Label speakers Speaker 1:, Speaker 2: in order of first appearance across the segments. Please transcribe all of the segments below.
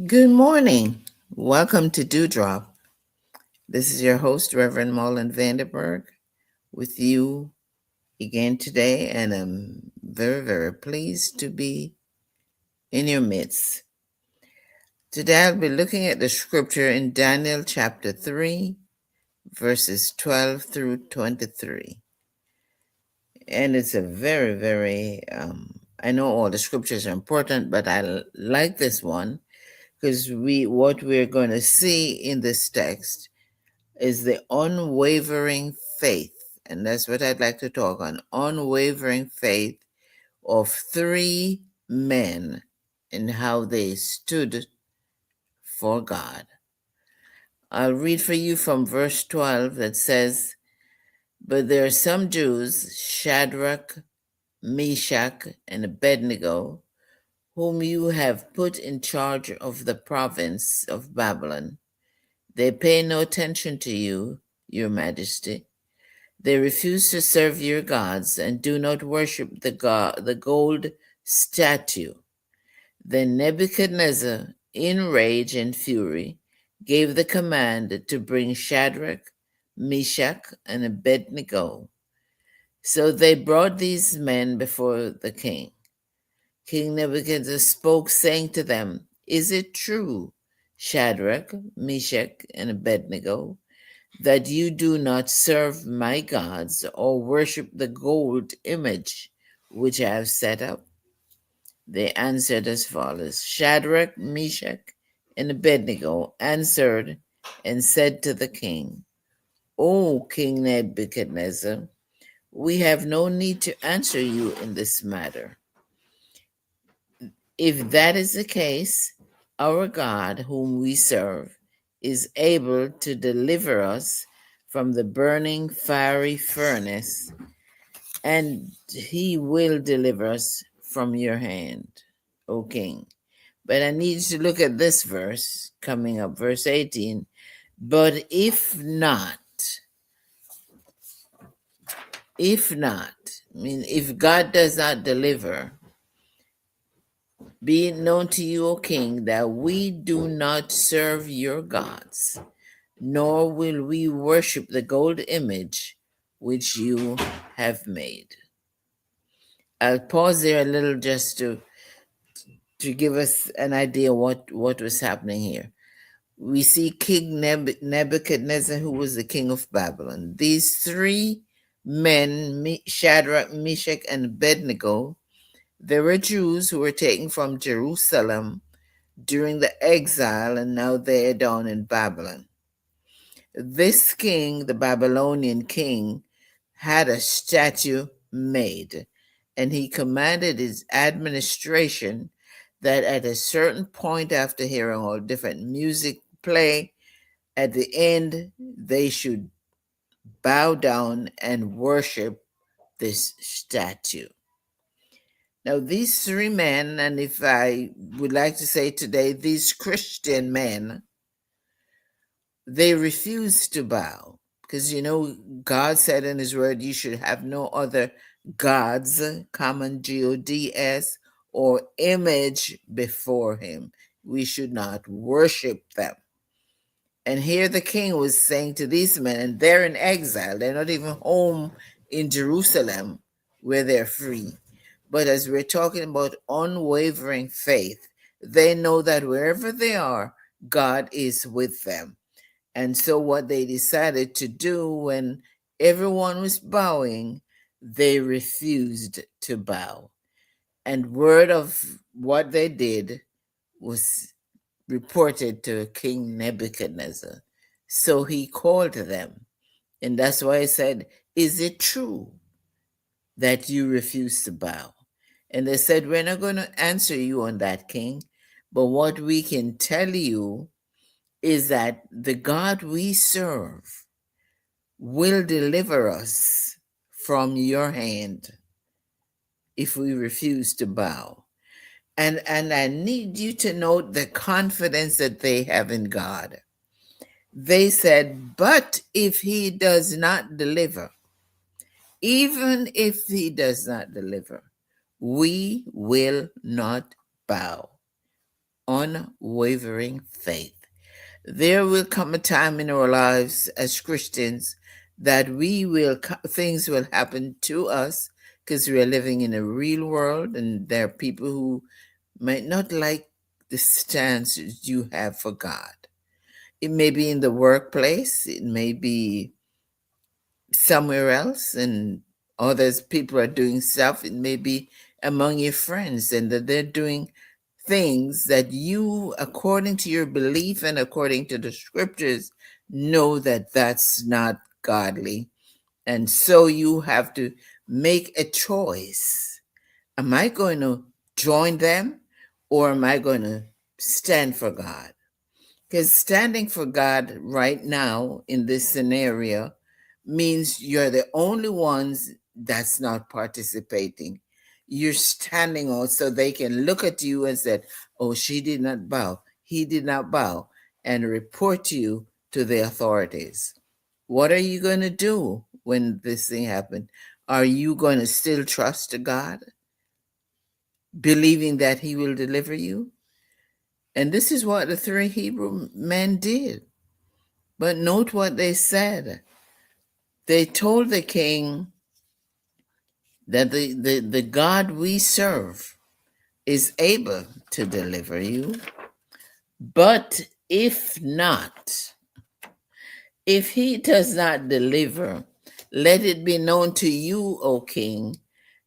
Speaker 1: Good morning. Welcome to Dewdrop. This is your host, Reverend Marlon Vanderberg, with you again today, and I'm very, very pleased to be in your midst. Today I'll be looking at the scripture in Daniel chapter 3, verses 12 through 23. And it's a very, I know all the scriptures are important, but I like this one because what we're going to see in this text is the unwavering faith. And that's what I'd like to talk on, unwavering faith of three men and how they stood for God. I'll read for you from verse 12 that says, "But there are some Jews, Shadrach, Meshach, and Abednego, whom you have put in charge of the province of Babylon. They pay no attention to you, your majesty. They refuse to serve your gods and do not worship the gold statue." Then Nebuchadnezzar, in rage and fury, gave the command to bring Shadrach, Meshach, and Abednego. So they brought these men before the king. King Nebuchadnezzar spoke, saying to them, "Is it true, Shadrach, Meshach, and Abednego, that you do not serve my gods or worship the gold image which I have set up?" They answered as follows: Shadrach, Meshach, and Abednego answered and said to the king, "O King Nebuchadnezzar, we have no need to answer you in this matter. If that is the case, our God, whom we serve, is able to deliver us from the burning fiery furnace, and he will deliver us from your hand, O king." But I need you to look at this verse coming up, verse 18. "But if God does not deliver, be it known to you, O king, that we do not serve your gods, nor will we worship the gold image which you have made." I'll pause there a little just to give us an idea what was happening here. We see King Nebuchadnezzar, who was the king of Babylon. These three men, Shadrach, Meshach, and Abednego, they were Jews who were taken from Jerusalem during the exile, and now they are down in Babylon. This king, the Babylonian king, had a statue made, and he commanded his administration that at a certain point, after hearing all different music play, at the end they should bow down and worship this statue. Now, these three men, and if I would like to say today, these Christian men, they refused to bow because, God said in his word, you should have no other gods, common Gods, or image before him. We should not worship them. And here the king was saying to these men, and they're in exile, they're not even home in Jerusalem where they're free. But as we're talking about unwavering faith, they know that wherever they are, God is with them. And so what they decided to do when everyone was bowing, they refused to bow. And word of what they did was reported to King Nebuchadnezzar. So he called them. And that's why he said, "Is it true that you refuse to bow?" And they said, "We're not going to answer you on that, king. But what we can tell you is that the God we serve will deliver us from your hand if we refuse to bow." And I need you to note the confidence that they have in God. They said, "But if he does not deliver, even if he does not deliver, we will not bow unwavering faith. There will come a time in our lives as Christians that things will happen to us because we are living in a real world, and there are people who might not like the stance you have for God. It may be in the workplace, it may be somewhere else, and others people are doing stuff. It may be among your friends, and that they're doing things that you, according to your belief and according to the scriptures, know that that's not godly. And so you have to make a choice. Am I going to join them, or am I going to stand for God? Because standing for God right now in this scenario means you're the only ones that's not participating. You're standing on so they can look at you and say, oh, she did not bow, he did not bow, and report you to the authorities. What are you going to do when this thing happens? Are you going to still trust God, believing that he will deliver you? And this is what the three Hebrew men did. But note what they said. They told the king that the God we serve is able to deliver you. But if not, if he does not deliver, let it be known to you, O king,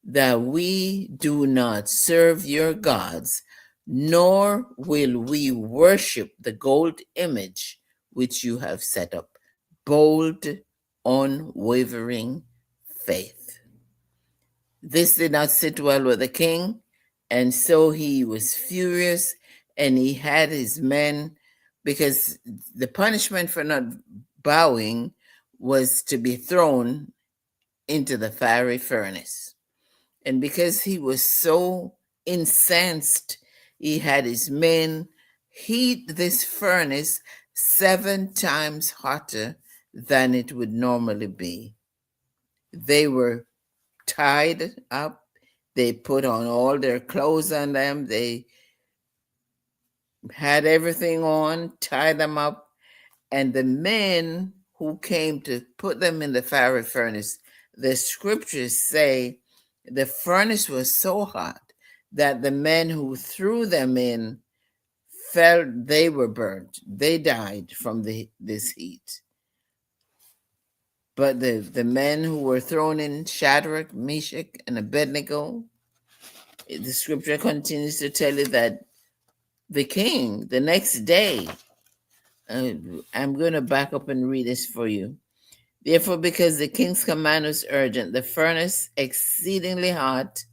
Speaker 1: that we do not serve your gods, nor will we worship the gold image which you have set up. Bold, unwavering faith. This did not sit well with the king, and so he was furious, and he had his men, because the punishment for not bowing was to be thrown into the fiery furnace. And because he was so incensed, he had his men heat this furnace 7 times hotter than it would normally be. They were tied up. They put on all their clothes on them. They had everything on, tied them up. And the men who came to put them in the fiery furnace, the scriptures say the furnace was so hot that the men who threw them in felt they were burnt. They died from this heat. But the men who were thrown in, Shadrach, Meshach, and Abednego, the scripture continues to tell you that the king, the next day, I'm going to back up and read this for you. Therefore, because the king's command was urgent, the furnace exceedingly hot,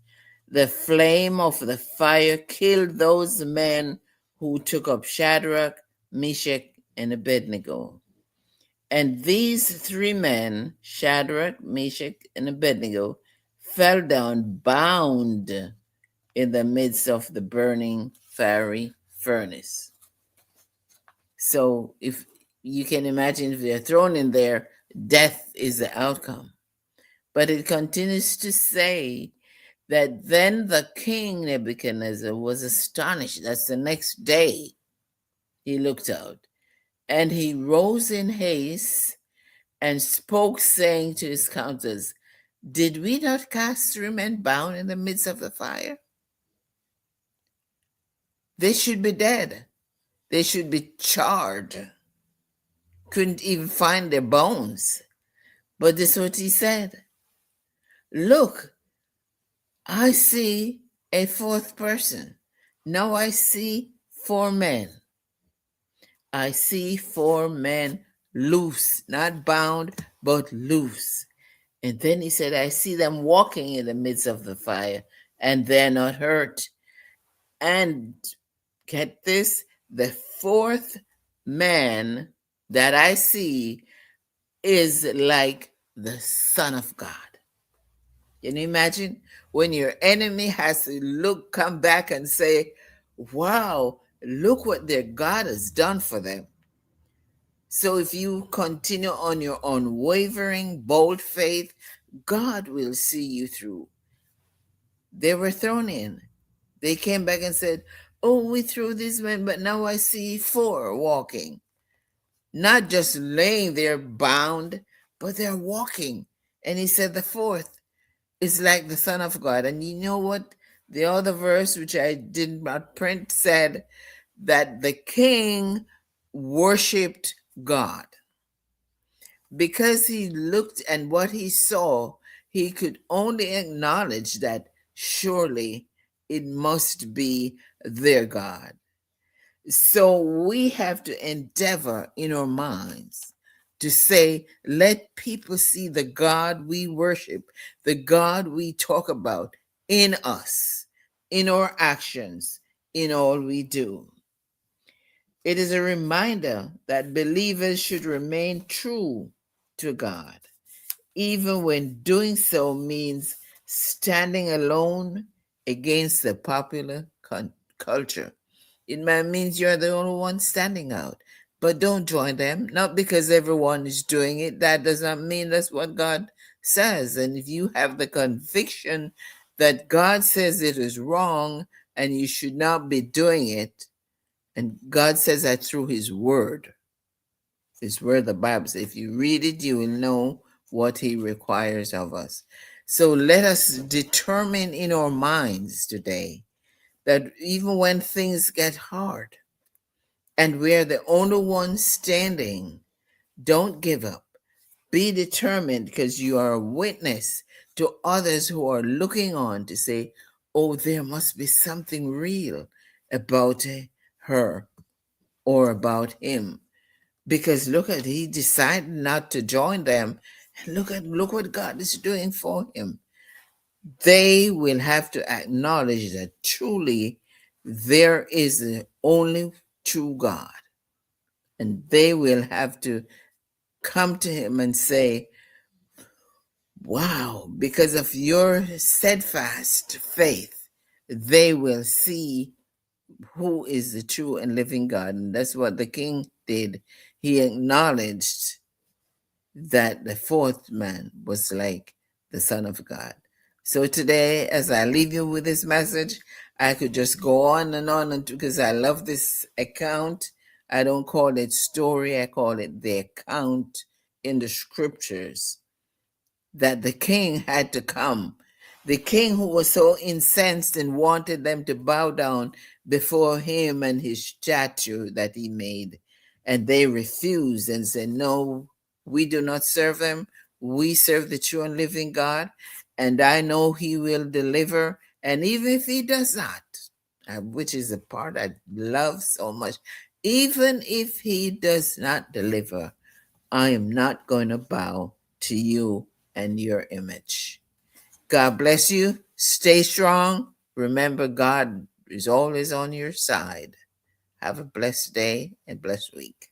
Speaker 1: the flame of the fire killed those men who took up Shadrach, Meshach, and Abednego. And these 3 men, Shadrach, Meshach, and Abednego, fell down bound in the midst of the burning fiery furnace. So if you can imagine, if they're thrown in there, death is the outcome. But it continues to say that then the king Nebuchadnezzar was astonished. That's the next day he looked out. And he rose in haste and spoke, saying to his counselors, did we not cast 3 men bound in the midst of the fire? They should be dead. They should be charred. Couldn't even find their bones. But this is what he said. Look, I see a 4th person. Now I see 4 men. I see 4 men loose, not bound, but loose. And then he said, I see them walking in the midst of the fire, and they're not hurt. And get this, the 4th man that I see is like the Son of God. Can you imagine when your enemy has to come back and say, wow, look what their God has done for them. So if you continue on your unwavering, bold faith, God will see you through. They were thrown in. They came back and said, Oh, we threw these men, but now I see four walking, not just laying there bound, but they're walking. And he said the fourth is like the Son of God. And you know what? The other verse, which I did not print, said that the king worshiped God. Because he looked and what he saw, he could only acknowledge that surely it must be their God. So we have to endeavor in our minds to say, let people see the God we worship, the God we talk about in us, in our actions, in all we do. It is a reminder that believers should remain true to God, even when doing so means standing alone against the popular culture. It might mean you're the only one standing out, but don't join them. Not because everyone is doing it. That does not mean that's what God says. And if you have the conviction that God says it is wrong and you should not be doing it, and God says that through His word, the Bible says, if you read it, you will know what He requires of us. So let us determine in our minds today that even when things get hard and we're the only ones standing, don't give up. Be determined because you are a witness to others who are looking on to say, oh, there must be something real about her or about him. Because look at, he decided not to join them. And look what God is doing for him. They will have to acknowledge that truly there is the only true God. And they will have to come to him and say, wow, because of your steadfast faith, they will see who is the true and living God. And that's what the king did. He acknowledged that the fourth man was like the Son of God. So today, as I leave you with this message, I could just go on and on because I love this account. I don't call it story, I call it the account in the scriptures that the king had to come. The king who was so incensed and wanted them to bow down before him and his statue that he made. And they refused and said, no, we do not serve him. We serve the true and living God. And I know he will deliver. And even if he does not, which is the part I love so much, even if he does not deliver, I am not going to bow to you and your image. God bless you. Stay strong. Remember, God is always on your side. Have a blessed day and blessed week.